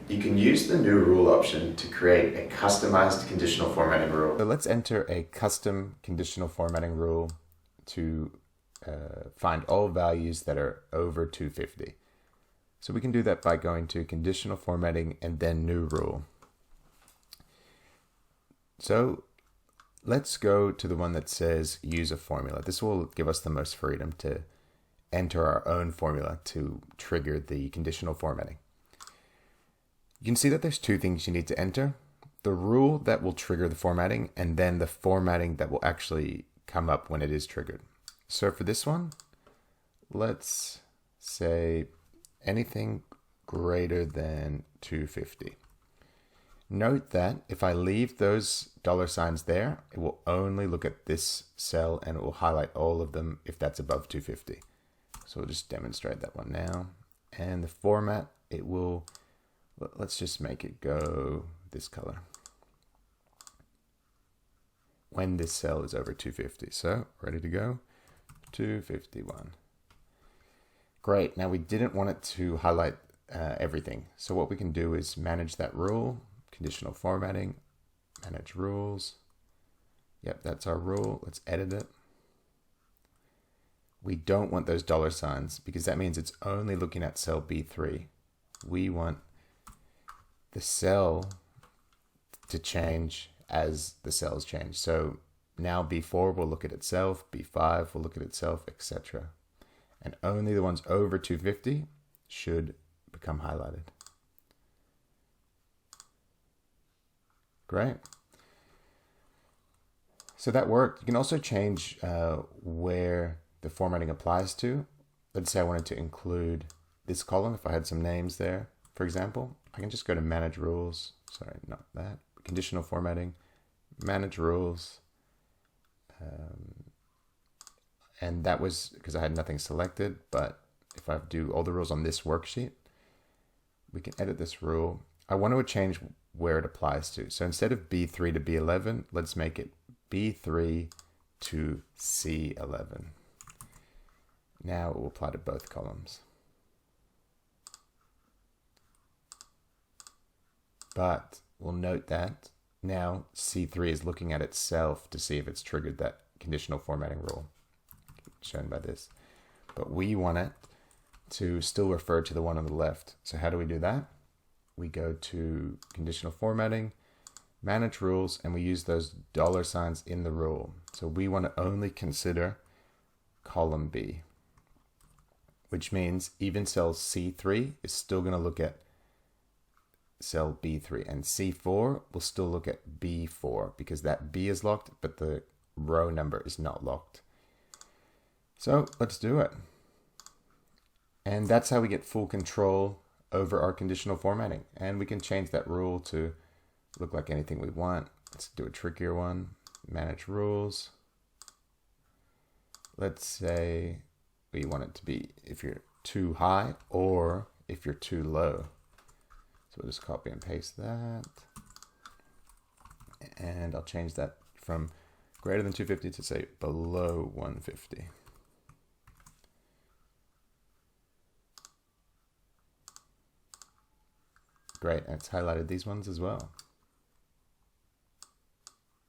You can use the new rule option to create a customized conditional formatting rule. So let's enter a custom conditional formatting rule to find all values that are over 250. So we can do that by going to conditional formatting and then new rule. So let's go to the one that says use a formula. This will give us the most freedom to enter our own formula to trigger the conditional formatting. You can see that there's two things you need to enter: the rule that will trigger the formatting, and then the formatting that will actually come up when it is triggered. So for this one, let's say anything greater than 250. Note that if I leave those $signs there, it will only look at this cell and it will highlight all of them if that's above 250. So we'll just demonstrate that one now. And the format, it will, let's just make it go this color when this cell is over 250. So ready to go, 251. Great, now we didn't want it to highlight everything. So what we can do is manage that rule, conditional formatting, manage rules. Yep, that's our rule. Let's edit it. We don't want those $signs because that means it's only looking at cell B3. We want the cell to change as the cells change. So now B4 will look at itself, B5 will look at itself, etc. And only the ones over 250 should become highlighted. Great. So that worked. You can also change where the formatting applies to. Let's say I wanted to include this column. If I had some names there, for example, I can just go to manage rules. Sorry, not that. Conditional formatting, manage rules. And that was because I had nothing selected. But if I do all the rules on this worksheet, we can edit this rule. I want to change where it applies to. So instead of B3 to B11, let's make it B3 to C11. Now it will apply to both columns. But we'll note that now C3 is looking at itself to see if it's triggered that conditional formatting rule, shown by this. But we want it to still refer to the one on the left. So how do we do that? We go to conditional formatting, manage rules, and we use those $signs in the rule. So we want to only consider column B, which means even cell C3 is still going to look at cell B3, and C4 will still look at B4 because that B is locked, but the row number is not locked. So let's do it. And that's how we get full control over our conditional formatting. And we can change that rule to look like anything we want. Let's do a trickier one. Manage rules. Let's say we want it to be if you're too high or if you're too low. So we'll just copy and paste that. And I'll change that from greater than 250 to say below 150. Great, and it's highlighted these ones as well.